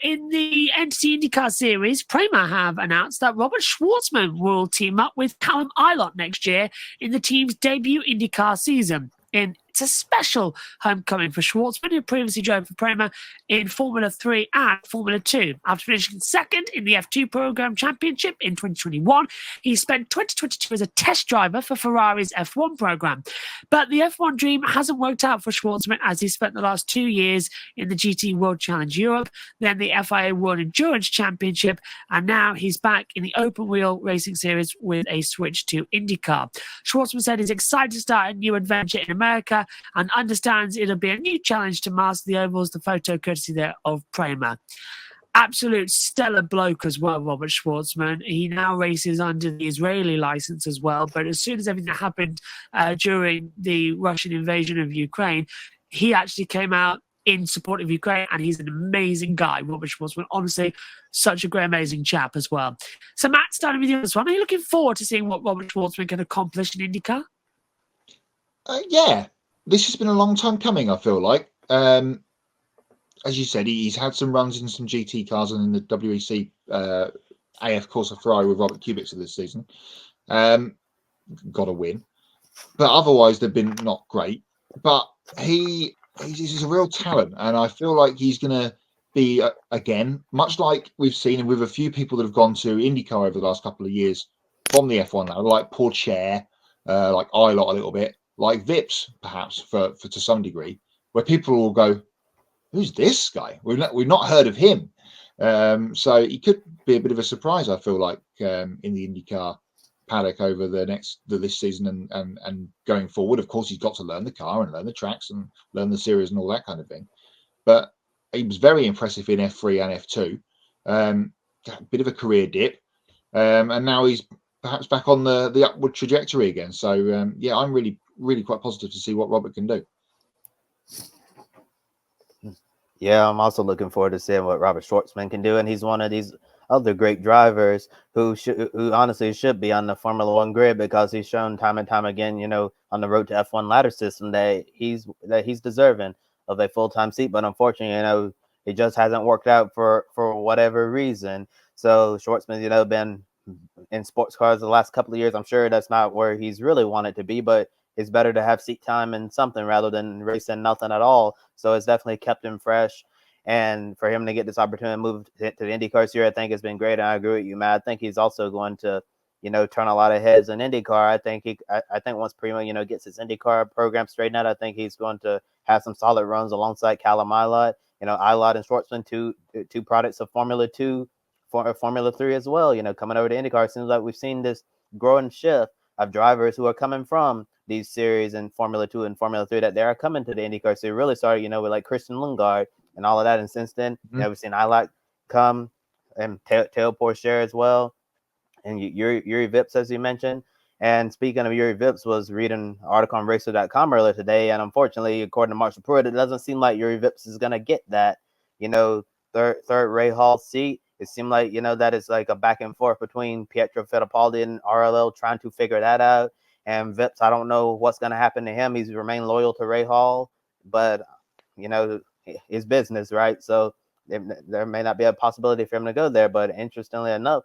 in the Entity IndyCar Series, Prema have announced that Robert Shwartzman will team up with Callum Ilott next year in the team's debut IndyCar season. It's a special homecoming for Shwartzman, who previously drove for Prema in Formula 3 and Formula 2. After finishing second in the F2 Program Championship in 2021, he spent 2022 as a test driver for Ferrari's F1 program. But the F1 dream hasn't worked out for Shwartzman, as he spent the last 2 years in the GT World Challenge Europe, then the FIA World Endurance Championship, and now he's back in the open wheel racing series with a switch to IndyCar. Shwartzman said he's excited to start a new adventure in America and understands it'll be a new challenge to master the ovals. The photo courtesy there of Prema. Absolute stellar bloke as well, Robert Shwartzman. He now races under the Israeli license as well, but as soon as everything that happened during the Russian invasion of Ukraine, he actually came out in support of Ukraine, and he's an amazing guy, Robert Shwartzman. Honestly, such a great, amazing chap as well. So, Matt, starting with you on this one, are you looking forward to seeing what Robert Shwartzman can accomplish in IndyCar? Yeah, this has been a long time coming, I feel like. As you said, he's had some runs in some GT cars and in the WEC AF Corsa Ferrari with Robert Kubica this season. Got a win. But otherwise, they've been not great. But he's a real talent, and I feel like he's going to be, again, much like we've seen with a few people that have gone to IndyCar over the last couple of years from the F1 now, like Pourchaire, like Ilott a little bit, like Vips, perhaps, for to some degree, where people will go, who's this guy? We've not heard of him. So he could be a bit of a surprise, I feel like, in the IndyCar paddock over this season and going forward. Of course, he's got to learn the car and learn the tracks and learn the series and all that kind of thing. But he was very impressive in F3 and F2. A bit of a career dip. And now he's perhaps back on the upward trajectory again. So, yeah, I'm really quite positive to see what Robert can do. Yeah, I'm also looking forward to seeing what Robert Shwartzman can do, and he's one of these other great drivers who honestly should be on the Formula One grid, because he's shown time and time again, on the road to F1 ladder system that he's deserving of a full-time seat. But unfortunately, it just hasn't worked out for whatever reason. So Shwartzman, been in sports cars the last couple of years. I'm sure that's not where he's really wanted to be, but it's better to have seat time and something rather than racing nothing at all. So it's definitely kept him fresh. And for him to get this opportunity to move to the IndyCar series, I think it's been great. And I agree with you, Matt. I think he's also going to, turn a lot of heads in IndyCar. I think once Prema, gets his IndyCar program straightened out, I think he's going to have some solid runs alongside Callum Ilott. Ilott and Shwartzman, two products of Formula 2, Formula 3 as well. Coming over to IndyCar, it seems like we've seen this growing shift of drivers who are coming from these series in Formula 2 and Formula 3 that they are coming to the IndyCar. So it really started, with like Christian Lundgaard and all of that. And since then, we've seen Ilott come and Teo Pourchaire as well. And Yuri Vips, as you mentioned. And speaking of Yuri Vips, was reading an article on Racer.com earlier today. And unfortunately, according to Marshall Pruitt, it doesn't seem like Yuri Vips is going to get that, third Ray Hall seat. It seemed like, that is like a back and forth between Pietro Fittipaldi and RLL trying to figure that out. And Vips, I don't know what's going to happen to him. He's remained loyal to Ray Hall, but, it's business, right? So there may not be a possibility for him to go there. But interestingly enough,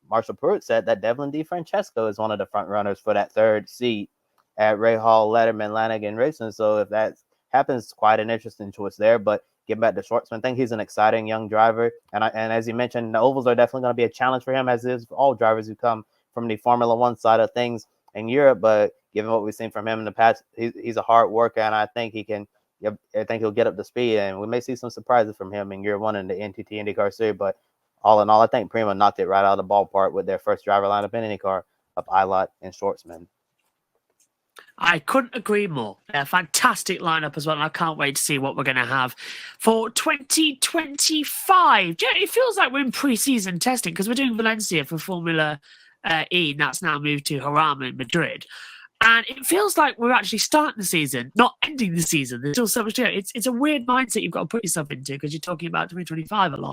Marshall Pruitt said that Devlin DeFrancesco is one of the front runners for that third seat at Ray Hall, Letterman, Lanigan Racing. So if that happens, quite an interesting choice there. But getting back to Shwartzman, I think he's an exciting young driver. And as you mentioned, the ovals are definitely going to be a challenge for him, as is for all drivers who come from the Formula One side of things in Europe. But given what we've seen from him in the past, he's a hard worker, and I think he'll get up to speed, and we may see some surprises from him in year one in the NTT IndyCar series. But all in all, I think Prema knocked it right out of the ballpark with their first driver lineup in IndyCar of Ilott and Shwartzman. I couldn't agree more. A fantastic lineup as well, and I can't wait to see what we're going to have for 2025. It feels like we're in pre-season testing, because we're doing Valencia for Formula E, and that's now moved to Jarama in Madrid. And it feels like we're actually starting the season, not ending the season. There's still so much to go. It's a weird mindset you've got to put yourself into, because you're talking about 2025 a lot.